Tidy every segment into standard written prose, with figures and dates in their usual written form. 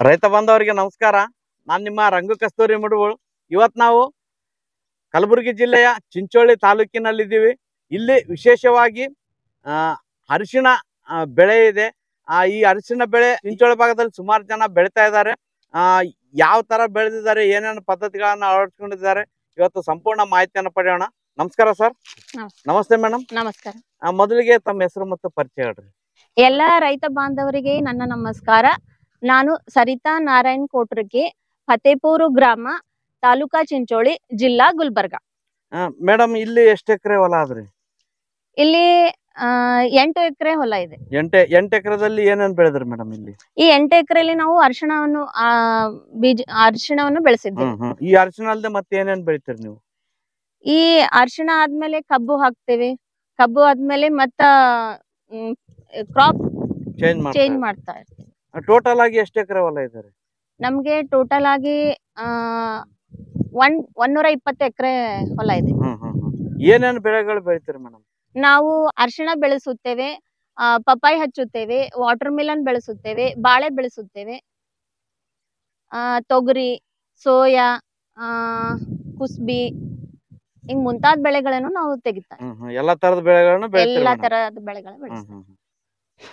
ರೈತ ಬಾಂಧವರಿಗೆ ನಮಸ್ಕಾರ. ನಾನು ನಿಮ್ಮ ರಂಗು ಕಸ್ತೂರಿ ಮುಡುಗೋಳು. ಇವತ್ತು ನಾವು ಕಲಬುರಗಿ ಜಿಲ್ಲೆಯ ಚಿಂಚೋಳಿ ತಾಲೂಕಿನಲ್ಲಿದ್ದೀವಿ. ಇಲ್ಲಿ ವಿಶೇಷವಾಗಿ ಅರಿಶಿಣ ಬೆಳೆ ಇದೆ. ಈ ಅರಿಶಿಣ ಬೆಳೆ ಚಿಂಚೋಳಿ ಭಾಗದಲ್ಲಿ ಸುಮಾರು ಜನ ಬೆಳೀತಾ ಇದ್ದಾರೆ. ಯಾವ ತರ ಬೆಳೆದಿದ್ದಾರೆ, ಏನೇನು ಪದ್ಧತಿಗಳನ್ನ ಅಳವಡಿಸಿಕೊಂಡಿದ್ದಾರೆ, ಇವತ್ತು ಸಂಪೂರ್ಣ ಮಾಹಿತಿಯನ್ನು ಪಡೆಯೋಣ. ನಮಸ್ಕಾರ ಸರ್. ನಮಸ್ತೆ ಮೇಡಮ್. ನಮಸ್ಕಾರ. ಮೊದಲಿಗೆ ತಮ್ಮ ಹೆಸರು ಮತ್ತು ಪರಿಚಯ ಹೇಳ್ರಿ. ಎಲ್ಲ ರೈತ ಬಾಂಧವರಿಗೆ ನನ್ನ ನಮಸ್ಕಾರ. ನಾನು ಸರಿತಾ ನಾರಾಯಣ್ ಕೋಟ್ರಗಿ, ಫತೇಪೂರು ಗ್ರಾಮ, ತಾಲೂಕಾ ಚಿಂಚೋಳಿ, ಜಿಲ್ಲಾ ಗುಲ್ಬರ್ಗ. ಮೇಡಮ್, ಇಲ್ಲಿ ಎಷ್ಟು ಎಕರೆ ಹೊಲ ಆದ್ರಿ? ಇಲ್ಲಿ 8 ಎಕರೆ ಹೊಲ ಇದೆ. 8 ಎಕರೆದಲ್ಲಿ ಏನೇನ್ ಬೆಳೆದ್ರಿ ಮೇಡಮ್? ಇಲ್ಲಿ ಈ 8 ಎಕರೆಯಲ್ಲಿ ನಾವು ಅರಿಶಿಣವನ್ನು ಬೆಳೆಸಿದ್ದೇವೆ. ಈ ಅರಿಶಿಣ ಅಲ್ಲದೆ ಮತ್ತೆ ಏನೇನ್ ಬೆಳಿತೀರಿ ನೀವು? ಈ ಅರಿಶಿಣ ಆದ್ಮೇಲೆ ಕಬ್ಬು ಹಾಕ್ತೇವೆ. ಕಬ್ಬು ಆದ್ಮೇಲೆ ಮತ್ತ ಕ್ರಾಪ್ ಚೇಂಜ್ ಮಾಡ್ತಾ ಇರ್ತೀವಿ. ಟೋಟಲ್ ಆಗಿ ಎಷ್ಟು ಎಕರೆ ಹೊಲ ಇದ್ದಾರೆ? ನಮ್ಗೆ ಟೋಟಲ್ ಆಗಿ 120 ಎಕರೆ ಹೊಲ ಇದೆ. ಏನೇನು ಬೆಳೆಗಳು ಬೆಳಿತೀರಿ ಮೇಡಮ್? ನಾವು ಅರಿಶಿಣ ಬೆಳೆಸುತ್ತೇವೆ, ಪಪ್ಪಾಯಿ ಹಚ್ಚುತ್ತೇವೆ, ವಾಟರ್ ಮಿಲನ್ ಬೆಳೆಸುತ್ತೇವೆ, ಬಾಳೆ ಬೆಳೆಸುತ್ತೇವೆ, ತೊಗರಿ, ಸೋಯಾ, ಕುಸ್ಬಿ, ಹಿಂಗ್ ಮುಂತಾದ ಬೆಳೆಗಳನ್ನು ನಾವು ತೆಗಿತಾರೆ. ಎಲ್ಲಾ ತರದ ಬೆಳೆಗಳನ್ನು ಎಲ್ಲಾ ತರಹದ ಬೆಳೆಗಳು ಬೆಳೆಸ್ತಾರೆ.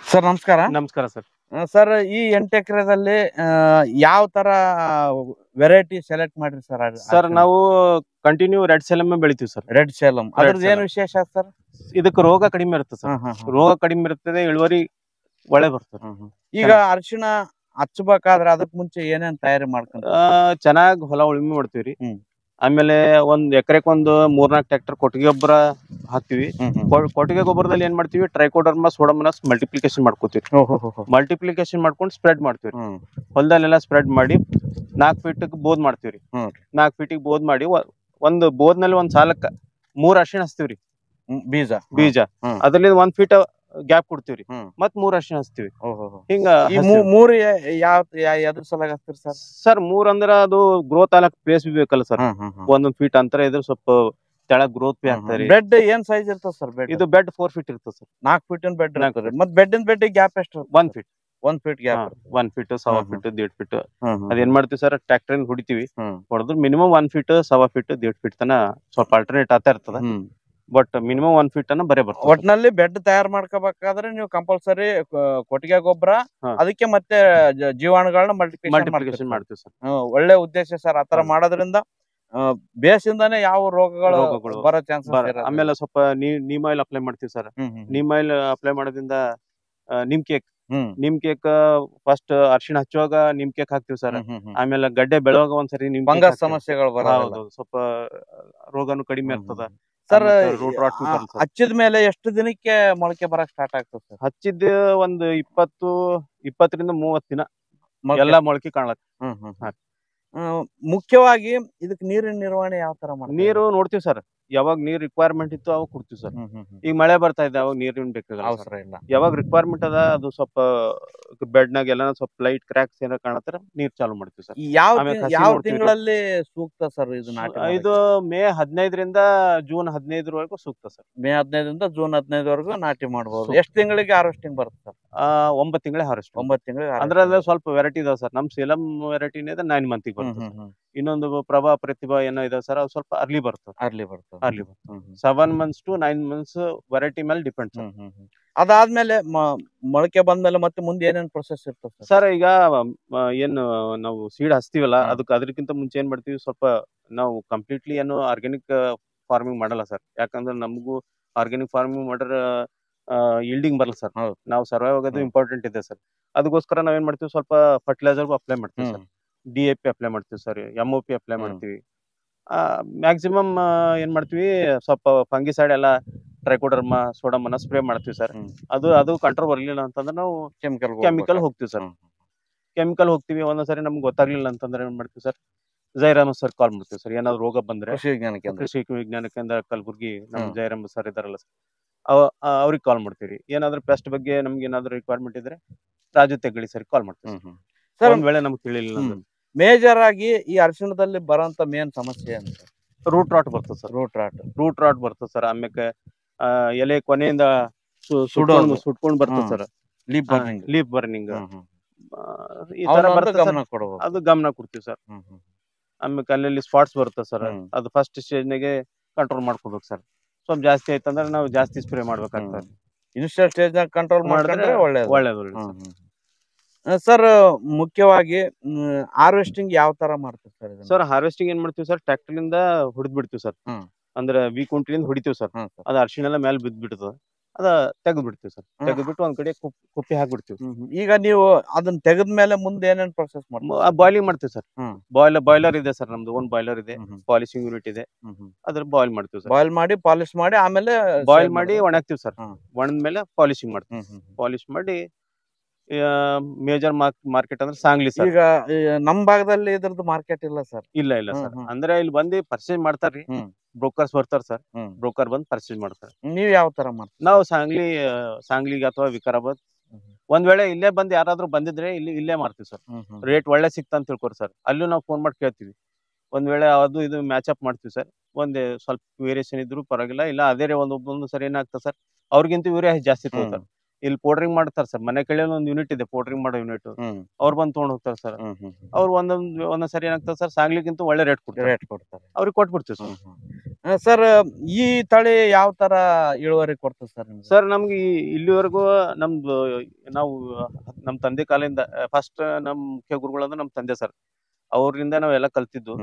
ಸರ್ ನಮಸ್ಕಾರ. ನಮಸ್ಕಾರ ಸರ್. ಸರ್, ಈ 8 ಎಕರೆದಲ್ಲಿ ಯಾವ ತರ ವೆರೈಟಿ ಸೆಲೆಕ್ಟ್ ಮಾಡ್ರಿ ಸರ್? ಸರ್, ನಾವು ಕಂಟಿನ್ಯೂ ರೆಡ್ ಸೇಲಂ ಬೆಳಿತೀವಿ ಸರ್. ರೆಡ್ ಸೇಲಂ ಅದ್ರದ್ದು ಏನು ವಿಶೇಷ ಸರ್? ಇದಕ್ಕೆ ರೋಗ ಕಡಿಮೆ ಇರುತ್ತೆ ಸರ್. ರೋಗ ಕಡಿಮೆ ಇರ್ತದೆ, ಇಳುವರಿ ಒಳ್ಳೆ ಬರ್ತದೆ. ಈಗ ಅರಿಶಿಣ ಹಚ್ಚಬೇಕಾದ್ರೆ ಅದಕ್ ಮುಂಚೆ ಏನೇನ್ ತಯಾರಿ ಮಾಡ್ಕೊಂತ ಚೆನ್ನಾಗಿ ಹೊಲ ಉಳುಮೆ ಮಾಡ್ತೀವ್ರಿ. ಆಮೇಲೆ ಒಂದ್ ಎಕರೆಕೊಂದು 3-4 ಟ್ರ್ಯಾಕ್ಟರ್ ಕೊಟ್ಟಿಗೆ ಗೊಬ್ಬರ ಹಾಕ್ತಿವಿ. ಕೊಟ್ಟಿಗೆ ಗೊಬ್ಬರದಲ್ಲಿ ಏನ್ ಮಾಡ್ತೀವಿ, ಟ್ರೈಕೋಡರ್ಮಾ ಸೋಡೋಮೋನಾಸ್ ಮಲ್ಟಿಪ್ಲಿಕೇಶನ್ ಮಾಡ್ಕೋತೀವಿ. ಮಲ್ಟಿಪ್ಲಿಕೇಶನ್ ಮಾಡ್ಕೊಂಡು ಸ್ಪ್ರೆಡ್ ಮಾಡ್ತೀವಿ. ಹೊಲದಲ್ಲೆಲ್ಲ ಸ್ಪ್ರೆಡ್ ಮಾಡಿ 4 ಫೀಟ್ ಬೋದ್ ಮಾಡ್ತೀವ್ರಿ. 4 ಫೀಟಿಗೆ ಬೋದ್ ಮಾಡಿ ಒಂದು ಬೋದ್ನಲ್ಲಿ ಒಂದ್ ಸಾಲಕ್ಕ 3 ಅರಿಶಿಣ ಹಚ್ತೀವ್ರಿ. ಬೀಜ ಅದ್ರಲ್ಲಿ 1 ಫೀಟ್ ಗ್ಯಾಪ್ ಕೊಡ್ತೀವ್ರಿ. ಮತ್ 3 ಅರಿಶಿಣ ಹಚ್ತೀವಿ. ಹಿಂಗ 3 ಯಾವ್ದ್ರ ಸಲಾಗ ಹಚ್ತೀರಿ ಸರ್? ಸರ್, 3 ಅಂದ್ರ ಅದು ಗ್ರೋತ್ ಆಗಕ್ ಪ್ಲೇಸ್ ಬೇಕಲ್ಲ ಸರ್. 1 ಫೀಟ್ ಅಂತರ ಇದ್ರೆ ಸ್ವಲ್ಪ ತೆಳಗ್ ಗ್ರೋತ್ ಆಗ್ತಾರೆ. ಬೆಡ್ ಏನ್ ಸೈಜ್ ಇರ್ತದ ಸರ್? ಬೆಡ್ ಇದು ಬೆಡ್ 4 ಫೀಟ್ ಇರ್ತದೆ ಸರ್. 4 ಫೀಟ್ ಬೆಡ್ ಇರ್ತದೆ. ಮತ್ ಬೆಡ್ ಗ್ಯಾಪ್ ಎಷ್ಟು? 1 feet. 1 feet gap. 1 feet, 1.25 feet, 1.5 feet. ಅದೇನ್ ಮಾಡ್ತೀವಿ ಸರ್, ಟ್ರ್ಯಾಕ್ಟರ್ ಹೊಡಿತೀವಿ. ಹೊಡೆದ್ರು ಮಿನಿಮಮ್ 1 ಫೀಟ್, 1.25 ಫೀಟ್, 1.5 ಫೀಟ್ ತನ ಸ್ವಲ್ಪ ಆಲ್ಟರ್ನೇಟ್ ಆಗ್ತಾ ಇರ್ತದ. ಬಟ್ ಮಿನಿಮಮ್ 1 ಫೀಟ್ ಅನ್ನ ಬರೇ ಬರ್ತದೆ. ಒಟ್ನಲ್ಲಿ ಬೆಡ್ ತಯಾರು ಮಾಡ್ಕೋಬೇಕಾದ್ರೆ ನೀವು ಕಂಪಲ್ಸರಿ ಕೊಟ್ಟಿಗೆ ಗೊಬ್ಬರ, ಅದಕ್ಕೆ ಮತ್ತೆ ಜೀವಾಣುಗಳನ್ನ ಮಲ್ಟಿಪ್ಲಿಕೇಶನ್ ಮಾಡ್ತೀವಿ ಸರ್. ಒಳ್ಳೆ ಉದ್ದೇಶ ಸರ್. ಆತರ ಮಾಡೋದ್ರಿಂದ ಬೇಸಿಂದಾನೆ ಯಾವ ರೋಗಗಳು ಬರೋ ಚಾನ್ಸಸ್. ಆಮೇಲೆ ಸ್ವಲ್ಪ ನೀಮ್ ಆಯಿಲ್ ಅಪ್ಲೈ ಮಾಡ್ತೀವಿ ಸರ್. ನೀಮ್ ಆಯಿಲ್ ಅಪ್ಲೈ ಮಾಡೋದ್ರಿಂದ ನಿಮ್ ಕೇಕ್ ಫಸ್ಟ್ ಅರಿಶಿಣ ಹಚ್ಚುವಾಗ ನಿಮ್ ಕೇಕ್ ಹಾಕ್ತಿವಿ ಸರ್. ಆಮೇಲೆ ಗಡ್ಡೆ ಬೆಳೆಯುವಾಗ ಒಂದ್ಸರಿ ಫಂಗಸ್ ಸಮಸ್ಯೆಗಳು ಬರೋದು, ಸ್ವಲ್ಪ ರೋಗನು ಕಡಿಮೆ ಇರ್ತದ ಸರ್. ಹಚ್ಚಿದ ಮೇಲೆ ಎಷ್ಟು ದಿನಕ್ಕೆ ಮೊಳಕೆ ಬರಕ್ ಸ್ಟಾರ್ಟ್ ಆಗ್ತದೆ ಸರ್? ಹಚ್ಚಿದ ಒಂದು 20 ರಿಂದ 30 ದಿನ ಎಲ್ಲಾ ಮೊಳಕೆ ಕಾಣಲಕ್. ಮುಖ್ಯವಾಗಿ ಇದಕ್ಕೆ ನೀರಿನ ನಿರ್ವಹಣೆ ಯಾವ ತರ ಮಾಡ್ತೀವಿ? ನೀರು ನೋಡ್ತೀವಿ ಸರ್. ಯಾವಾಗ ನೀರ್ ರಿಕ್ವೈರ್ಮೆಂಟ್ ಇತ್ತು ಅವಾಗ ಕೊಡ್ತೀವಿ ಸರ್. ಈಗ ಮಳೆ ಬರ್ತಾ ಇದೆ, ಅವಾಗ ನೀರಿನ ಬೇಕಾಗಲ್ಲ, ಅವಸರ ಇಲ್ಲ. ಯಾವಾಗ ರಿಕ್ವೈರ್ಮೆಂಟ್ ಅದ ಅದು ಸ್ವಲ್ಪ ಬೆಡ್ ನಾಗ ಎಲ್ಲ ಸ್ವಲ್ಪ ಲೈಟ್ ಕ್ರ್ಯಾಕ್ಸ್ ಏನಾರ ಕಾಣತ್ತಾರ ನೀರ್ ಚಾಲು ಮಾಡ್ತೀವಿ ಸರ್. ಯಾವ ತಿಂಗಳಲ್ಲಿ ಸೂಕ್ತ ಸರ್ ಇದು ನಾಟಿ? ಇದು ಮೇ 15 ರಿಂದ ಜೂನ್ 15 ವರೆಗೂ ಸೂಕ್ತ ಸರ್. ಮೇ 15 ರಿಂದ ಜೂನ್ 15 ವರೆಗೂ ನಾಟಿ ಮಾಡಬಹುದು. ಎಷ್ಟು ತಿಂಗಳಿಗೆ ಹಾರ್ವೆಸ್ಟಿಂಗ್ ಬರುತ್ತೆ ಸರ್? 9 ತಿಂಗಳ ಹಾರ್ವೆಸ್ಟ್. 9 ತಿಂಗಳಿಗೆ. ಅದ್ರಲ್ಲಿ ಸ್ವಲ್ಪ ವೆರೈಟಿ ಇದಾವ ಸರ್. ನಮ್ ಸೇಲಂ ವೆರೈಟಿನೇ 9 ಮಂತಿಗೆ ಬರ್ತದೆ. ಇನ್ನೊಂದು ಪ್ರಭಾ ಪ್ರತಿಭಾ ಏನೋ ಇದೆ ಸರ್, ಅದು ಸ್ವಲ್ಪ ಅರ್ಲಿ ಬರ್ತದೆ. 7 ಮಂತ್ಸ್ ಟು 9 ಮಂತ್ಸ್ ವೆರೈಟಿ ಮೇಲೆ ಡಿಪೆಂಡ್ ಸರ್. ಅದಾದ್ಮೇಲೆ ಮೊಳಕೆ ಬಂದ್ಮೇಲೆ ಮತ್ತೆ ಮುಂದೆ ಏನೇನ್ ಪ್ರೊಸೆಸ್ ಇರ್ತದೆ ಸರ್? ಈಗ ಏನು ನಾವು ಸೀಡ್ ಹಚ್ತೀವಲ್ಲ, ಅದಕ್ಕಿಂತ ಮುಂಚೆ ಏನ್ ಮಾಡ್ತೀವಿ, ಸ್ವಲ್ಪ ನಾವು ಕಂಪ್ಲೀಟ್ಲಿ ಏನು ಆರ್ಗ್ಯಾನಿಕ್ ಫಾರ್ಮಿಂಗ್ ಮಾಡಲ್ಲ ಸರ್. ಯಾಕಂದ್ರೆ ನಮಗೂ ಆರ್ಗ್ಯಾನಿಕ್ ಫಾರ್ಮಿಂಗ್ ಮಾಡ್ರ ಈಲ್ಡಿಂಗ್ ಬರಲ್ಲ ಸರ್. ನಾವು ಸರ್ವೈವ್ ಆಗೋದು ಇಂಪಾರ್ಟೆಂಟ್ ಇದೆ ಸರ್. ಅದಕ್ಕೋಸ್ಕರ ನಾವೇನ್ ಮಾಡ್ತೀವಿ, ಸ್ವಲ್ಪ ಫರ್ಟಿಲೈಸರ್ ಅಪ್ಲೈ ಮಾಡ್ತೀವಿ ಸರ್. DAP ಅಪ್ಲೈ ಮಾಡ್ತೀವಿ ಸರ್, MOP ಅಪ್ಲೈ ಮಾಡ್ತೀವಿ. ಮ್ಯಾಕ್ಸಿಮಮ್ ಏನ್ ಮಾಡ್ತೀವಿ, ಸ್ವಲ್ಪ ಫಂಗಿಸೈಡ್ ಎಲ್ಲ ಟ್ರೈಕೋಡರ್ಮಾ ಸೋಡೋಮೋನಾಸ್ ಸ್ಪ್ರೇ ಮಾಡ್ತೀವಿ ಸರ್. ಅದು ಕಂಟ್ರೋಲ್ ಬರ್ಲಿಲ್ಲ ಅಂತಂದ್ರೆ ನಾವು ಕೆಮಿಕಲ್ ಹೋಗ್ತೀವಿ ಸರ್. ಕೆಮಿಕಲ್ ಹೋಗ್ತೀವಿ. ಒಂದೊಂದ್ಸರಿ ನಮ್ಗೆ ಗೊತ್ತಾಗ್ಲಿಲ್ಲ ಅಂತಂದ್ರೆ ಏನ್ ಮಾಡ್ತೀವಿ ಸರ್, ಜೈರಾಮ್ ಸರ್ ಕಾಲ್ ಮಾಡ್ತೀವಿ ಸರ್. ಏನಾದ್ರು ರೋಗ ಬಂದ್ರೆ ಕೃಷಿ ವಿಜ್ಞಾನ ಕೇಂದ್ರ ಕಲಬುರ್ಗಿ ನಮ್ ಜೈರಾಮ್ ಸರ್ ಇದಾರಲ್ಲ ಸರ್, ಅವ್ರಿಗೆ ಕಾಲ್ ಮಾಡ್ತೀವಿ. ಏನಾದ್ರು ಪೆಸ್ಟ್ ಬಗ್ಗೆ ನಮ್ಗೆ ಏನಾದ್ರು ರಿಕ್ವೈರ್ಮೆಂಟ್ ಇದ್ರೆ ರಾಜು ತೆಗಳಿ ಸರ್ ಕಾಲ್ ಮಾಡ್ತೀವಿ ಸರ್. ಒಂದ್ ವೇಳೆ ನಮ್ಗೆ ತಿಳಿಲಿಲ್ಲ ಅಂದ್ರೆ. ಮೇಜರ್ ಆಗಿ ಈ ಅರಿಶಿಣದಲ್ಲಿ ಬರೋಂತ ಮೇನ್ ಸಮಸ್ಯೆ ಅಂತ ರೂಟ್ ರಾಟ್ ಬರ್ತದೆ ಸರ್. ರೂಟ್ ರಾಟ್ ಬರ್ತದೆ ಸರ್. ಆಮೇಲೆ ಎಲೆ ಕೊನೆಯಿಂದ ಸುಟ್ಕೊಂಡ್ ಬರ್ತದೆ ಸರ್. Leaf burning. ಈ ತರ ಅವನೊಂದು ಬರ್ತದೆ ಗಮನ ಕೊಡಬೇಕು. ಅದು ಗಮನ ಕೊಡ್ತೀವಿ ಸರ್. ಆಮೇಲೆ ಅಲ್ಲಲ್ಲಿ ಸ್ಪಾಟ್ಸ್ ಬರುತ್ತೆ ಸರ್, ಅದು ಫಸ್ಟ್ ಸ್ಟೇಜ್ನಾಗೆ ಕಂಟ್ರೋಲ್ ಮಾಡ್ಕೋಬೇಕು ಸರ್. ಸ್ವಲ್ಪ ಜಾಸ್ತಿ ಆಯ್ತಂದ್ರೆ ನಾವು ಜಾಸ್ತಿ ಸ್ಪ್ರೇ ಮಾಡ್ಬೇಕಾಗ್ತದೆ. ಇನಿಷಿಯಲ್ ಸ್ಟೇಜ್ ನಾಗ ಕಂಟ್ರೋಲ್ ಮಾಡಿದ್ರೆ ಒಳ್ಳೇದು. ಒಳ್ಳೇದು. ಸರ್ ಮುಖ್ಯವಾಗಿ ಹಾರ್ವೆಸ್ಟಿಂಗ್ ಯಾವ ತರ ಮಾಡ್ತೀವಿ ಸರ್? ಸರ್ ಹಾರ್ವೆಸ್ಟಿಂಗ್ ಏನ್ ಮಾಡ್ತೀವಿ ಸರ್, ಟ್ರ್ಯಾಕ್ಟರ್ ಇಂದ ಹೊಡೆದ್ ಬಿಡ್ತೀವಿ ಸರ್. ಅಂದ್ರೆ ಕುಂಟಿಲಿಂದ ಹೊಡಿತೀವಿ ಸರ್. ಅದ ಅರ್ಶಿಣ ಎಲ್ಲ ಮೇಲೆ ಬಿದ್ದು ಬಿಡ್ತದ, ಅದ ತೆಗೆದ್ ಬಿಡ್ತೀವಿ ಸರ್. ತೆಗೆದ್ಬಿಟ್ಟು ಒಂದ್ ಕಡೆ ಕುಪ್ಪಿ ಹಾಕ್ಬಿಡ್ತೀವಿ. ಈಗ ನೀವು ಅದನ್ನ ತೆಗೆದ ಮೇಲೆ ಮುಂದೆ ಏನೇನ್ ಪ್ರೊಸೆಸ್ ಮಾಡ್ತೀವಿ? ಬಾಯ್ಲಿಂಗ್ ಮಾಡ್ತೀವಿ ಸರ್. ಬಾಯ್ಲರ್ ಇದೆ ಸರ್, ನಮ್ದು ಒಂದ್ ಬಾಯ್ಲರ್ ಇದೆ, ಪಾಲಿಶಿಂಗ್ ಯೂನಿಟ್ ಇದೆ, ಅದ್ರ ಬಾಯ್ಲ್ ಮಾಡ್ತೀವಿ ಸರ್. ಬಾಯ್ಲ್ ಮಾಡಿ ಪಾಲಿಶ್ ಮಾಡಿ ಆಮೇಲೆ ಬಾಯ್ಲ್ ಮಾಡಿ ಒಣಗ್ತೀವಿ ಸರ್. ಒಣದ ಮೇಲೆ ಪಾಲಿಶಿಂಗ್ ಮಾಡ್ತೀವಿ. ಪಾಲಿಶ್ ಮಾಡಿ ಮೇಜರ್ ಮಾರ್ಕೆಟ್ ಅಂದ್ರೆ ಸಾಂಗ್ಲಿ ಸರ್. ಈಗ ನಮ್ ಭಾಗದಲ್ಲಿ ಇದ್ರದ್ದು ಮಾರ್ಕೆಟ್ ಇಲ್ಲ ಸರ್. ಇಲ್ಲ ಸರ್, ಅಂದ್ರೆ ಇಲ್ಲಿ ಬಂದು ಪರ್ಚೇಸ್ ಮಾಡ್ತಾರ್ರಿ. ಬ್ರೋಕರ್ಸ್ ಬರ್ತಾರ ಸರ್, ಬ್ರೋಕರ್ ಬಂದ್ ಪರ್ಚೇಸ್ ಮಾಡ್ತಾರೆ. ನೀವ್ ಯಾವ ತರ ಮಾಡ್ತೀವಿ? ನಾವು ಸಾಂಗ್ಲಿಗೆ ಅಥವಾ ವಿಕಾರಾಬಾದ್, ಒಂದ್ ವೇಳೆ ಇಲ್ಲೇ ಬಂದ್ ಯಾರಾದ್ರೂ ಬಂದಿದ್ರೆ ಇಲ್ಲೇ ಮಾಡ್ತೀವಿ ಸರ್. ರೇಟ್ ಒಳ್ಳೆ ಸಿಕ್ತ ಅಂತ ತಿಳ್ಕೊರಿ ಸರ್. ಅಲ್ಲೂ ನಾವು ಫೋನ್ ಮಾಡಿ ಕೇಳ್ತೀವಿ. ಒಂದ್ ವೇಳೆ ಅದು ಇದು ಮ್ಯಾಚ್ ಅಪ್ ಮಾಡ್ತೀವಿ ಸರ್. ಒಂದ್ ಸ್ವಲ್ಪ ವೇರಿಯೇಷನ್ ಇದ್ರು ಪರವಾಗಿಲ್ಲ, ಇಲ್ಲ ಅದೇ ಒಂದೊಂದು ಸರಿ ಏನಾಗ್ತದೆ ಸರ್, ಅವ್ರಿಗಿಂತ ಇವರೇ ಜಾಸ್ತಿ ತಗೋತಾರೆ. ಇಲ್ಲಿ ಪೌಡರಿಂಗ್ ಮಾಡ್ತಾರೆ ಸರ್, ಮನೆ ಕಡೆಯಲ್ಲಿ ಒಂದು ಯೂನಿಟ್ ಇದೆ ಪೌಡರಿಂಗ್ ಮಾಡೋ ಯೂನಿಟ್, ಅವ್ರು ಬಂದು ತಗೊಂಡ್ ಹೋಗ್ತಾರೆ ಸರ್. ಅವ್ರು ಒಂದೊಂದ್ ಸರಿ ಏನಾಗ್ತದೆ ಸರ್, ಸಾಂಗ್ಲಿಗಿಂತ ಒಳ್ಳೆ ರೇಟ್ ಕೊಡ್ತಾರೆ, ಅವ್ರಿಗೆ ಕೊಟ್ಬಿಡ್ತೀವಿ ಸರ್. ಸರ್ ಈ ತಳಿ ಯಾವ ತರ ಇಳುವರಿ ಕೊಡ್ತದೆ ಸರ್? ಸರ್ ನಮ್ಗೆ ಇಲ್ಲಿವರೆಗೂ ನಮ್ದು ನಮ್ ತಂದೆ ಕಾಲದಿಂದ ಫಸ್ಟ್ ನಮ್ ಮುಖ್ಯ ಗುರುಗಳು ಅಂದ್ರೆ ನಮ್ ತಂದೆ ಸರ್, ಅವ್ರಿಂದ ನಾವೆಲ್ಲ ಕಲ್ತಿದ್ದು.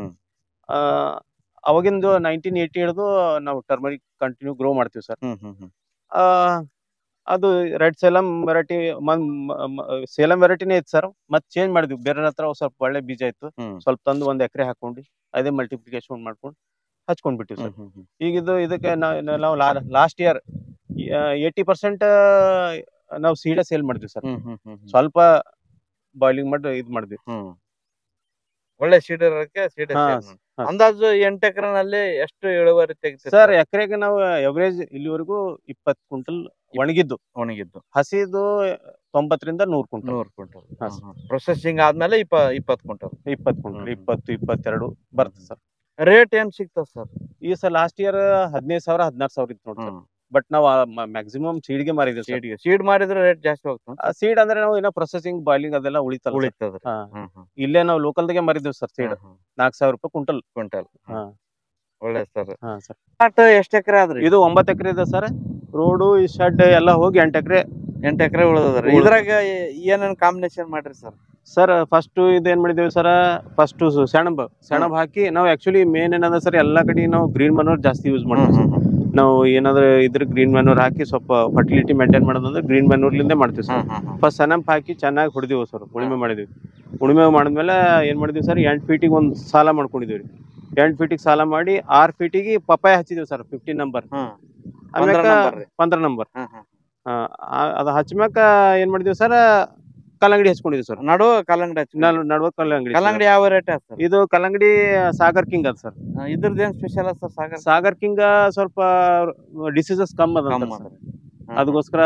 ಅವಾಗಿಂದು 1980 ಹಿಡಿದು ನಾವು ಟರ್ಮರಿಕ್ ಕಂಟಿನ್ಯೂ ಗ್ರೋ ಮಾಡ್ತೀವಿ ಸರ್. ಅದು ರೆಡ್ ಸೇಲಂ ವೆರೈಟಿ, ಸೇಲಂ ವೆರೈಟಿನೇ ಇತ್ತು ಸರ್. ಮತ್ತೆ ಚೇಂಜ್ ಮಾಡಿದ್ವಿ, ಬೇರೆ ಹತ್ರ ಸ್ವಲ್ಪ ಒಳ್ಳೆ ಬೀಜ ಇತ್ತು, ಸ್ವಲ್ಪ ತಂದು 1 ಎಕರೆ ಹಾಕೊಂಡು ಅದೇ ಮಲ್ಟಿಪ್ಲಿಕೇಶನ್ ಮಾಡ್ಕೊಂಡು ಹಚ್ಕೊಂಡ್ಬಿಟ್ಟಿವಿ ಸರ್. ಈಗ ಇದಕ್ಕೆ ನಾವು ಲಾಸ್ಟ್ ಇಯರ್ 80% ನಾವು ಸೀಡೆ ಸೇಲ್ ಮಾಡಿದ್ವಿ ಸರ್. ಸ್ವಲ್ಪ ಬಾಯ್ಲಿಂಗ್ ಮಾಡಿ ಇದ್ ಮಾಡಿದ್ವಿ. ಒಳ್ಳೆ ಸೀಡ್ ಅಂದಾಜು 8 ಎಕರೆನಲ್ಲಿ ಎಷ್ಟು ಇಳುವರಿ ತೆಗಿತೀವಿ ಸರ್? ಎಕರೆಗೆ ನಾವು ಎವರೇಜ್ ಇಲ್ಲಿವರೆಗೂ 20 ಕ್ವಿಂಟಲ್ ಒಣಗಿದ್ದು ಹಸಿದು 90 ರಿಂದ 100 ಕ್ವಿಂಟಲ್. ಪ್ರೊಸೆಸಿಂಗ್ ಆದ್ಮೇಲೆ 20 ಕ್ವಿಂಟಲ್ 22 ಬರ್ತದೆ ಸರ್. ರೇಟ್ ಏನ್ ಸಿಗ್ತದೆ ಸರ್? ಈ ಸರ್ ಲಾಸ್ಟ್ ಇಯರ್ 15,000 16,000 ಇತ್ತು ನೋಡಿ ಸರ್. ಬಟ್ ನಾವು ಮ್ಯಾಕ್ಸಿಮಮ್ ಸೀಡ್ಗೆ ಮಾರಿದ್ವಿ. ಸೀಡ್ ಮಾರಿದ್ರೆ ರೇಟ್ ಜಾಸ್ತಿ ಹೋಗ್ತದೆ. ಸೀಡ್ ಅಂದ್ರೆ ನಾವು ಏನೋ ಪ್ರೊಸೆಸಿಂಗ್ ಬಾಯ್ಲಿಂಗ್ ಅದೆಲ್ಲ ಉಳಿತದ. ಇಲ್ಲೇ ನಾವು ಲೋಕಲ್ದಾಗೆ ಮಾರಿದ್ವಿ ಸರ್ ಸೀಡ್. 4,000 ರೂಪಾಯಿ ಕ್ವಿಂಟಲ್. ಒಳ್ಳೆ ಸರ್. ಎಷ್ಟು ಎಕರೆ ಆದ್ರಿ? ಇದು 9 ಎಕರೆ ಇದೆ ಸರ್. ರೋಡು ಈ ಶೆಡ್ ಎಲ್ಲ ಹೋಗಿ 8 ಎಕರೆ ಉಳಿದ್ರಿ. ಇದ್ರಾಗ ಏನೇನ್ ಕಾಂಬಿನೇಷನ್ ಮಾಡ್ರಿ ಸರ್? ಸರ್ ಫಸ್ಟ್ ಇದೇನ್ ಮಾಡಿದೇವಿ ಸರ್, ಫಸ್ಟ್ ಸೆಣಬ್ ಹಾಕಿ ನಾವು ಆಕ್ಚುಲಿ ಮೇನ್ ಏನಂದ್ರೆ ಸರ್, ಎಲ್ಲಾ ಕಡೆ ನಾವು ಗ್ರೀನ್ ಮನೂರ್ ಜಾಸ್ತಿ ಯೂಸ್ ಮಾಡ್ತೀವಿ. ನಾವು ಏನಾದ್ರು ಇದ್ರ ಗ್ರೀನ್ ಮ್ಯಾನೂರ್ ಹಾಕಿ ಸ್ವಲ್ಪ ಫರ್ಟಿಲಿಟಿ ಮೇಂಟೈನ್ ಮಾಡೋದಂದ್ರೆ ಗ್ರೀನ್ ಮ್ಯಾನೂರ್ಲಿಂದ ಮಾಡ್ತೀವಿ ಸರ್. ಫಸ್ಟ್ ಸೆಣಬ್ ಹಾಕಿ ಚೆನ್ನಾಗಿ ಹೊಡೆದಿವಿ ಸರ್, ಉಳುಮೆ ಮಾಡಿದ್ವಿ. ಉಳುಮೆ ಮಾಡಿದ್ಮೇಲೆ ಏನ್ ಮಾಡಿದ್ವಿ ಸರ್, 8 ಫೀಟಿಗೆ ಒಂದು ಸಾಲ ಮಾಡ್ಕೊಂಡಿದ್ವಿ. 8 ಫೀಟಿಗೆ ಸಾಲ ಮಾಡಿ 6 ಫೀಟಿಗೆ ಪಪ್ಪಾಯ ಹಚ್ಚಿದ್ವಿ ಸರ್, 15 ನಂಬರ್, 15 ನಂಬರ್. ಅದು ಹಚ್ಮ್ಯಾಕ ಏನ್ ಮಾಡಿದ್ವಿ ಸರ್, ಕಲ್ಲಂಗಡಿ ಹಚ್ಕೊಂಡಿದ್ವಿ ಸರ್. ನಡುವ ಕಲ್ಲಂಗಡಿ ಯಾವ ರೇಟ್ ಸರ್? ಇದು ಕಲ್ಲಂಗಡಿ ಸಾಗರ್ ಕಿಂಗ್ ಅದ ಸರ್. ಇದ್ರದ್ದೇನ್ ಸ್ಪೆಷಲ್ ಸರ್? ಸಾಗರ್ ಕಿಂಗ್ ಸ್ವಲ್ಪ ಡಿಸೀಸಸ್ ಕಮ್ಮಿ ಅದ, ಅದಕ್ಕೋಸ್ಕರ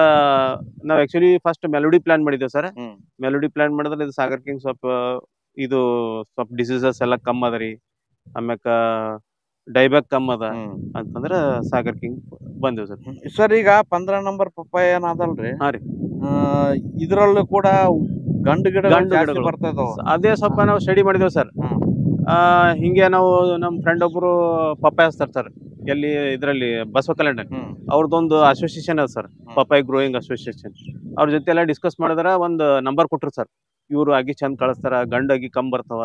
ನಾವ್ ಆಕ್ಚುಲಿ ಫಸ್ಟ್ ಮೆಲೋಡಿ ಪ್ಲಾನ್ ಮಾಡಿದ್ದೇವೆ ಸರ್. ಮೆಲೋಡಿ ಪ್ಲಾನ್ ಮಾಡಿದ್ರೆ ಇದು ಸಾಗರ್ ಕಿಂಗ್ ಸ್ವಲ್ಪ ಡಿಸೀಸಸ್ ಎಲ್ಲ ಕಮ್ಮಿ ಅದರಿ, ಆಮ್ಯಾಕ ಡೈಬ್ಯಾಕ್ ಕಮ್ಮಿ ಅದ ಅಂತಂದ್ರ ಸಾಗರ್ ಕಿಂಗ್ ಬಂದೇವ್ ಸರ್. ಸರ್ ಈಗ 15 ನಂಬರ್ ಪಪ್ಪಾಯ ಏನದಲ್ರಿ, ಇದ್ರಲ್ಲೂ ಕೂಡ ಗಂಡು ಗಿಡ ಬರ್ತದ. ಅದೇ ಸ್ವಲ್ಪ ನಾವು ಸ್ಟಡಿ ಮಾಡಿದೇವ್ ಸರ್. ಹಿಂಗೆ ನಾವು ನಮ್ ಫ್ರೆಂಡ್ ಒಬ್ರು ಪಪ್ಪಾಯ ಹಚ್ತಾರ ಸರ್, ಎಲ್ಲಿ ಇದ್ರಲ್ಲಿ ಬಸವ ಕಲ್ಯಾಣ, ಅವ್ರದ್ದೊಂದು ಅಸೋಸಿಯೇಷನ್ ಅದ ಸರ್, ಪಪ್ಪಾಯ ಗ್ರೋಯಿಂಗ್ ಅಸೋಸಿಯೇಷನ್. ಅವ್ರ ಜೊತೆ ಎಲ್ಲ ಡಿಸ್ಕಸ್ ಮಾಡಿದ್ರ ಒಂದ್ ನಂಬರ್ ಕೊಟ್ರು ಸರ್. ಇವ್ರು ಆಗಿ ಚಂದ ಕಳಿಸ್ತಾರ, ಗಂಡು ಆಗಿ ಕಮ್ಮಿ ಬರ್ತಾವ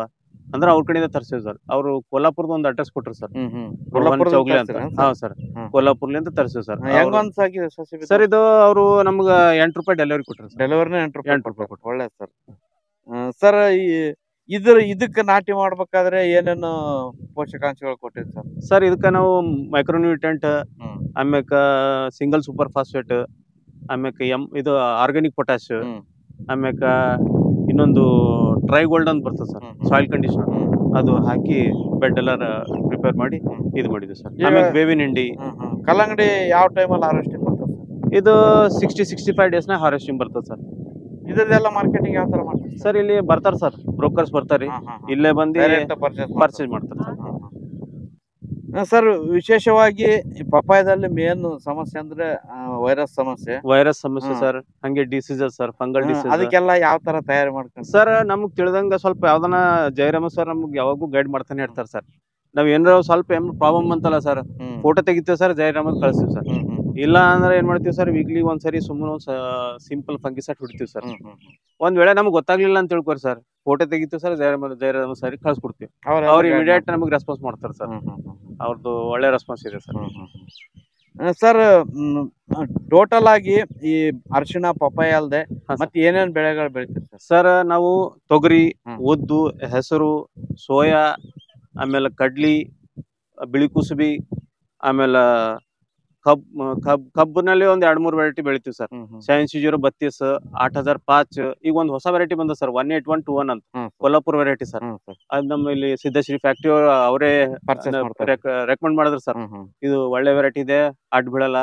ಅಂದ್ರೆ ಅವ್ರ ಕಡೆಯಿಂದ ತರ್ಸಿವ್ ಸರ್. ಅವ್ರು ಕೊಲ್ಲಾಪುರದ ಒಂದು ಅಡ್ರೆಸ್ ಕೊಟ್ರು ಸರ್, ಚೌಗ್ಲಿ ಅಂತ. ಹಾ ಸರ್, ಕೊಲ್ಲಾಪುರ್ಲಿಂದ ತರ್ಸಿವ್ ಸರ್. ಸರ್ ಇದು ಅವರು ನಮ್ಗ 8 ರೂಪಾಯಿ ಡೆಲಿವರಿ ಕೊಟ್ರು. ಡೆಲಿವರಿ 8 ರೂಪಾಯಿ ಕೊಟ್ರು. ಒಳ್ಳೆ ಸರ್. ಸರ್ ಇದಕ್ಕೆ ನಾಟಿ ಮಾಡ್ಬೇಕಾದ್ರೆ ಏನೇನು ಪೋಷಕಾಂಶಗಳು ಕೊಟ್ಟಿರಿ ಸರ್? ಸರ್ ಇದಕ್ಕ ನಾವು ಮೈಕ್ರೋನ್ಯೂಟ್ರೆಂಟ್, ಆಮ್ಯಾಕ ಸಿಂಗಲ್ ಸೂಪರ್ ಫಾಸ್ಫೇಟ್, ಆಮ್ಯಾಕ ಇದು ಆರ್ಗಾನಿಕ್ ಪೊಟ್ಯಾಶ್, ಆಮ್ಯಾಕ ಇನ್ನೊಂದು ಟ್ರೈ ಗೋಲ್ಡ್ ಅಂತ ಬರ್ತದೆ ಸರ್, ಸಾಯಿಲ್ ಕಂಡೀಷನರ್, ಅದು ಹಾಕಿ ಬೆಡ್ ಎಲ್ಲ ಪ್ರಿಪೇರ್ ಮಾಡಿ ಇದು ಮಾಡಿದ್ವಿ ಸರ್. ಆಮೇಲೆ ಬೇವಿನ ಹಿಂಡಿ. ಕಲ್ಲಂಗಡಿ ಯಾವ ಟೈಮಲ್ಲಿ ಹಾರ್ವೆಸ್ಟಿಂಗ್ ಬರ್ತದೆ ಸರ್? ಇದು 60-65 ಡೇಸ್ನಾಗ ಹಾರ್ವೆಸ್ಟಿಂಗ್ ಬರ್ತದೆ ಸರ್. ಇದೆಲ್ಲ ಮಾರ್ಕೆಟಿಂಗ್ ಯಾವ ತರ ಮಾಡ್ತಾರೆ ಸರ್? ಇಲ್ಲಿ ಬರ್ತಾರ ಸರ್, ಬ್ರೋಕರ್ಸ್ ಬರ್ತಾರಿ, ಇಲ್ಲೇ ಬಂದು ಪರ್ಚೇಸ್ ಮಾಡ್ತಾರೆ ಸರ್. ವಿಶೇಷವಾಗಿ ಪಪ್ಪಾಯದಲ್ಲಿ ಮೇನ್ ಸಮಸ್ಯೆ ಅಂದ್ರೆ ವೈರಸ್ ಸಮಸ್ಯೆ. ವೈರಸ್ ಸಮಸ್ಯೆ ಹ್ಮ್. ಸರ್, ಹಂಗೆ ಡಿಸೀಸಸ್ ಸರ್, ಫಂಗಲ್ ಡಿಸೀಸ್. ಅದಕ್ಕೆಲ್ಲ ಯಾವ ತರ ತಯಾರಿ ಮಾಡ್ಕೊಂಡು ಸರ್ ನಮಗ್ ತಿಳಿದಂಗ ಸ್ವಲ್ಪ ಯಾವ್ದನ ಜಯರಾಮ ಸರ್ ನಮ್ಗೆ ಯಾವಾಗೂ ಗೈಡ್ ಮಾಡ್ತಾನೆ ಇರ್ತಾರೆ ಸರ್. ನಾವ್ ಏನಾರ ಸ್ವಲ್ಪ ಏನ್ ಪ್ರಾಬ್ಲಮ್ ಅಂತಲ್ಲ ಸರ್, ಫೋಟೋ ತೆಗಿತೀವಿ ಸರ್, ಜಯರಾಮ ಕಳಿಸ್ತೀವಿ ಸರ್. ಇಲ್ಲ ಅಂದ್ರೆ ಏನ್ ಮಾಡ್ತೀವಿ ಸರ್, ವೀಕ್ಲಿ ಒಂದ್ಸರಿ ಸುಮ್ಮನೆ ಸಿಂಪಲ್ ಫಂಗಿಸೈಡ್ ಹೊಡಿತೀವಿ ಸರ್. ಒಂದ್ ವೇಳೆ ನಮ್ಗೆ ಗೊತ್ತಾಗ್ಲಿಲ್ಲ ಅಂತ ತಿಳ್ಕೊರಿ ಸರ್, ಫೋಟೋ ತೆಗಿತೀವಿ ಸರ್, ಜಯರಾಮ ಸರಿ ಕಳ್ಸ್ಕೊಡ್ತೀವಿ. ಅವ್ರು ಇಮಿಡಿಯೇಟ್ ನಮಗೆ ರೆಸ್ಪಾನ್ಸ್ ಮಾಡ್ತಾರೆ ಸರ್. ಅವ್ರದ್ದು ಒಳ್ಳೆ ರೆಸ್ಪಾನ್ಸ್ ಇದೆ ಸರ್. ಸರ್ ಟೋಟಲ್ ಆಗಿ ಈ ಅರಿಶಿಣ ಪಪ್ಪಾಯ ಅಲ್ದೆ ಮತ್ತೆ ಏನೇನ್ ಬೆಳೆಗಳು ಬೆಳಿತೀರಿ ಸರ್? ಸರ್ ನಾವು ತೊಗರಿ, ಉದ್ದು, ಹೆಸರು, ಸೋಯಾ, ಆಮೇಲೆ ಕಡ್ಲಿ, ಬಿಳಿ ಕುಸುಬಿ, ಆಮೇಲೆ ಕಬ್ಬಿನಲ್ಲಿ ಒಂದ್ 2-3 ವೆರೈಟಿ ಬೆಳಿತೀವಿ ಸರ್. 86-032, 8005, ಈಗ ಒಂದ್ ಹೊಸ ವೆರೈಟಿ ಬಂದ ಸರ್, 18121 ಅಂತ, ಕೊಲ್ಲಾಪುರ ವೆರೈಟಿ ಸರ್. ಅದ್ ನಮ್ಮ ಇಲ್ಲಿ ಸಿದ್ದಶ್ರೀ ಫ್ಯಾಕ್ಟರಿ ಅವರೇ ರೆಕಮೆಂಡ್ ಮಾಡಿದ್ರು ಸರ್. ಇದು ಒಳ್ಳೆ ವೆರೈಟಿ ಇದೆ, ಅಡ್ ಬೀಳಲ್ಲ,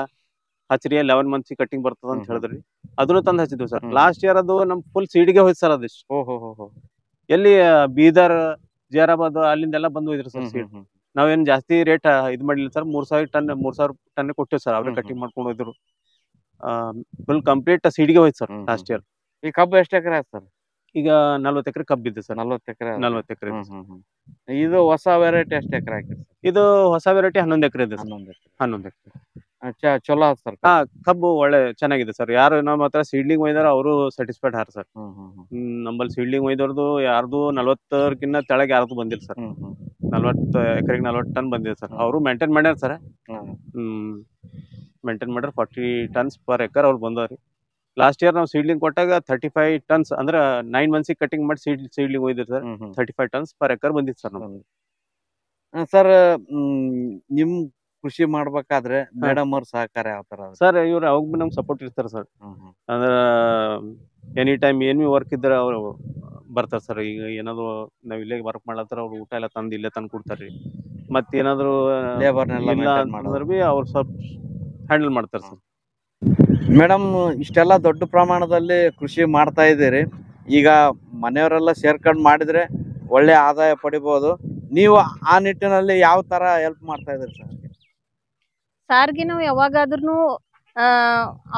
ಹಚ್ಚಿರಿ 11 ಮಂತ್ಸ್ ಕಟಿಂಗ್ ಬರ್ತದ ಅಂತ ಹೇಳಿದ್ರಿ. ಅದನ್ನು ತಂದು ಹಚ್ಚಿದ್ವಿ ಸರ್. ಲಾಸ್ಟ್ ಇಯರ್ ಅದು ನಮ್ ಫುಲ್ ಸೀಡಿಗೆ ಹೋಯ್ತು ಸರ್. ಅದಿಷ್ಟು ಎಲ್ಲಿ ಬೀದರ್, ಜೈರಾಬಾದ್ ಅಲ್ಲಿಂದೆಲ್ಲ ಬಂದು ಹೋಯ್ತ್ರಿ ಸರ್ ಸೀಡ್. ನಾವೇನ್ ಜಾಸ್ತಿ ರೇಟ್ ಇದ್ ಮಾಡಿಲ್ಲ ಸರ್. 3000 ಟನ್ ಕೊಟ್ಟಿವಿ ಸರ್. ಅವ್ರೆ ಕಟಿಂಗ್ ಮಾಡ್ಕೊಂಡು ಹೋದ್ರು. ಫುಲ್ ಕಂಪ್ಲೀಟ್ ಸೀಡ್ಗೆ ಹೋಯ್ತು ಸರ್ ಲಾಸ್ಟ್ ಇಯರ್. ಈ ಕಬ್ಬು ಎಷ್ಟು ಎಕರೆ ಆಯ್ತು ಸರ್? ಈಗ 40 ಎಕರೆ ಕಬ್ಬಿದೆ ಸರ್. 40 ಎಕರೆ. 40 ಎಕರೆ. ಇದು ಹೊಸ ವೆರೈಟಿ ಎಷ್ಟು ಎಕರೆ ಹಾಕಿರಿ? ಇದು ಹೊಸ ವೆರೈಟಿ 11 ಎಕರೆ ಇದೆ. 11 ಎಕರೆ ಚಲೋ ಸರ್. ಕಬ್ಬು ಒಳ್ಳೆ ಚೆನ್ನಾಗಿದೆ ಸರ್. ಯಾರು ನಮ್ಮ ಹತ್ರ ಸೀಡ್ಲಿಂಗ್ ಒಯ್ದಾರ ಅವರು ಸ್ಯಾಟಿಸ್ಫೈಡ್ ಹಾರ ಸರ್. ನಮ್ಮಲ್ಲಿ ಸೀಡ್ಲಿಂಗ್ ಒಯ್ದವ್ರದ್ದು ಯಾರ್ದು 40ಕ್ಕಿಂತ ತೆಳಗೆ ಯಾರ್ದು ಬಂದಿಲ್ಲ ಸರ್. 40 ಎಕರೆಗೆ 40 ಟನ್ ಬಂದಿದೆ ಸರ್. ಅವರು ಮೇಂಟೈನ್ ಮಾಡ್ಯಾರ ಸರ್. ಮೇಂಟೈನ್ ಮಾಡ್ಯಾರ 40 ಟನ್ಸ್ ಪರ್ ಎಕರ್ ಅವ್ರು ಬಂದವ್ರಿ. ಲಾಸ್ಟ್ ಇಯರ್ ನಾವು ಸೀಡ್ಲಿಂಗ್ ಕೊಟ್ಟಾಗ 35 ಟನ್ಸ್ ಅಂದ್ರೆ 9 ಮಂತ್ಸಿಗೆ ಕಟಿಂಗ್ ಮಾಡಿ ಸೀಡ್ಲಿಂಗ್ ಒಯ್ದಿರಿ ಸರ್. 35 ಟನ್ಸ್ ಪರ್ ಎಕರ್ ಬಂದಿತ್ತು ಸರ್ ನಮ್ಗೆ. ಸರ್ ನಿಮ್ ಕೃಷಿ ಮಾಡ್ಬೇಕಾದ್ರೆ ಮೇಡಮ್ ಅವ್ರ ಸಹಕಾರ ಯಾವ ತರ ಸರ್? ಇವ್ರು ಅವಾಗ ಭೀ ನಮ್ಗೆ ಸಪೋರ್ಟ್ ಇರ್ತಾರೆ ಸರ್. ಅಂದ್ರ ಎನಿ ಟೈಮ್ ಏನ್ ವರ್ಕ್ ಇದ್ರೆ ಅವ್ರು ಬರ್ತಾರೆ ಸರ್. ಈಗ ಏನಾದ್ರು ನಾವ್ ಇಲ್ಲೇ ವರ್ಕ್ ಮಾಡ್ಲತ್ತಾರ, ಅವ್ರು ಊಟ ಎಲ್ಲ ತಂದು ಇಲ್ಲೇ ತಂದು ಕೊಡ್ತಾರ್ರಿ. ಮತ್ತೆ ಏನಾದ್ರು ಇಲ್ಲ ಅಂತಂದ್ರೆ ಬಿ ಅವ್ರು ಸ್ವಲ್ಪ ಹ್ಯಾಂಡಲ್ ಮಾಡ್ತಾರೆ ಸರ್. ಮೇಡಮ್ ಇಷ್ಟೆಲ್ಲ ದೊಡ್ಡ ಪ್ರಮಾಣದಲ್ಲಿ ಕೃಷಿ ಮಾಡ್ತಾ ಇದ್ದೀರಿ. ಈಗ ಮನೆಯವರೆಲ್ಲ ಸೇರ್ಕೊಂಡು ಮಾಡಿದ್ರೆ ಒಳ್ಳೆ ಆದಾಯ ಪಡಿಬಹುದು. ನೀವು ಆ ನಿಟ್ಟಿನಲ್ಲಿ ಯಾವ ತರ ಹೆಲ್ಪ್ ಮಾಡ್ತಾ ಇದ್ದೀರಿ ಸರ್? ಸಾರ್ಗೆ ನಾವು ಯಾವಾಗಾದ್ರೂ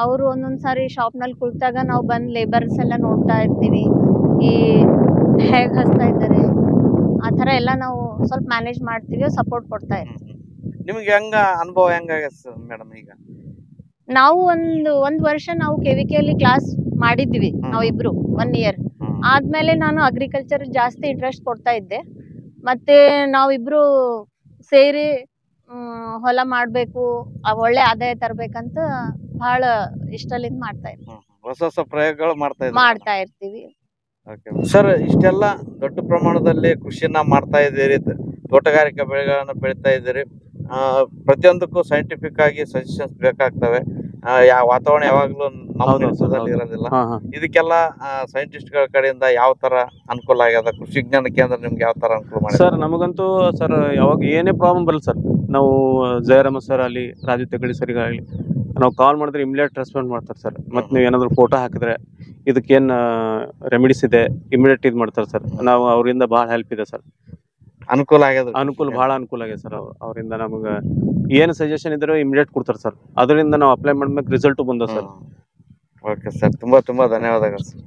ಅವರು ಒಂದೊಂದ್ಸಾರಿ ಶಾಪ್ ನಲ್ಲಿ ಕುಳಿತಾಗ ನಾವು ಬಂದ್ ಲೇಬರ್ಸ್ ಎಲ್ಲ ನೋಡ್ತಾ ಇರ್ತೀವಿ. ಈ ಹೇಗ್ ಹಚ್ತಾ ಇದ್ದಾರೆ ಆ ತರ ಎಲ್ಲ ನಾವು ಸ್ವಲ್ಪ ಮ್ಯಾನೇಜ್ ಮಾಡ್ತೀವಿ, ಸಪೋರ್ಟ್ ಕೊಡ್ತಾ ಇರ್ತೀವಿ. ನಿಮ್ಗೆ ಅನುಭವ ಹೆಂಗಾಗತ್ತೆ ಮೇಡಮ್? ಈಗ ನಾವು ಒಂದ್ ವರ್ಷ ನಾವು KVK ಅಲ್ಲಿ ಕ್ಲಾಸ್ ಮಾಡಿದ್ವಿ ನಾವಿಬ್ರು 1 ಇಯರ್. ಆದ್ಮೇಲೆ ನಾನು ಅಗ್ರಿಕಲ್ಚರ್ ಜಾಸ್ತಿ ಇಂಟ್ರೆಸ್ಟ್ ಕೊಡ್ತಾ ಇದ್ದೆ. ಮತ್ತೆ ನಾವಿಬ್ರು ಸೇರಿ ಹೊಲ ಮಾಡ್ಬೇಕು, ಒಳ್ಳೆ ಆದಾಯ ತರ್ಬೇಕಂತ ಬಹಳ ಇಷ್ಟಲಿಂದ ಮಾಡ್ತಾ ಇರ್ತೀವಿ. ಹೊಸ ಪ್ರಯೋಗಗಳು ಮಾಡ್ತಾ ಇರ್ತೀವಿ. ಸರ್ ಇಷ್ಟೆಲ್ಲ ದೊಡ್ಡ ಪ್ರಮಾಣದಲ್ಲಿ ಕೃಷಿನ ಮಾಡ್ತಾ ಇದ್ದೀರಿ, ತೋಟಗಾರಿಕಾ ಬೆಳೆಗಳನ್ನ ಬೆಳಿತಾ ಇದ್ದೀರಿ. ಪ್ರತಿಯೊಂದಕ್ಕೂ ಸೈಂಟಿಫಿಕ್ ಆಗಿ ಸಜೆಷನ್ಸ್ ಬೇಕಾಗ್ತವೆ. ವಾತಾವರಣ ಯಾವಾಗ್ಲೂ ನಮ್ಮ ಇರೋದಿಲ್ಲ. ಇದಕ್ಕೆಲ್ಲ ಸೈಂಟಿಸ್ಟ್ ಗಳ ಕಡೆಯಿಂದ ಯಾವ ತರ ಅನುಕೂಲ ಆಗ್ಯದ? ಕೃಷಿ ವಿಜ್ಞಾನ ಕೇಂದ್ರ ನಿಮ್ಗೆ ಯಾವ ತರ ಅನುಕೂಲ ಮಾಡಿ? ಸರ್ ನಮಗಂತೂ ಸರ್ ಯಾವಾಗ ಏನೇ ಪ್ರಾಬ್ಲಮ್ ಬರಲ್ಲ ಸರ್. ನಾವು ಜಯರಾಮ ಸರ್ ಅಲ್ಲಿ, ರಾಜು ತೆಗಡಿ ಸರ್ ಆಗಲಿ, ನಾವು ಕಾಲ್ ಮಾಡಿದ್ರೆ ಇಮಿಡಿಯೇಟ್ ರೆಸ್ಪಾನ್ಸ್ ಮಾಡ್ತಾರೆ ಸರ್. ಮತ್ತೆ ನೀವು ಏನಾದ್ರು ಫೋಟೋ ಹಾಕಿದ್ರೆ ಇದಕ್ಕೇನ್ ರೆಮಿಡೀಸ್ ಇದೆ ಇಮಿಡಿಯೇಟ್ ಇದು ಮಾಡ್ತಾರೆ ಸರ್. ನಾವು ಅವರಿಂದ ಬಹಳ ಹೆಲ್ಪ್ ಇದೆ ಸರ್. ಅನುಕೂಲ ಆಗ್ಯದ? ಬಹಳ ಅನುಕೂಲ ಆಗಿದೆ ಸರ್. ಅವರಿಂದ ನಮ್ಗೆ ಏನು ಸಜೆಷನ್ ಇದ್ರೆ ಇಮಿಡಿಯೇಟ್ ಕೊಡ್ತಾರೆ ಸರ್. ಅದರಿಂದ ನಾವು ಅಪ್ಲೈ ಮಾಡ್ಬೇಕು, ರಿಸಲ್ಟ್ ಬಂದ ಸರ್. ಓಕೆ ಸರ್, ತುಂಬಾ ಧನ್ಯವಾದಗಳು ಸರ್.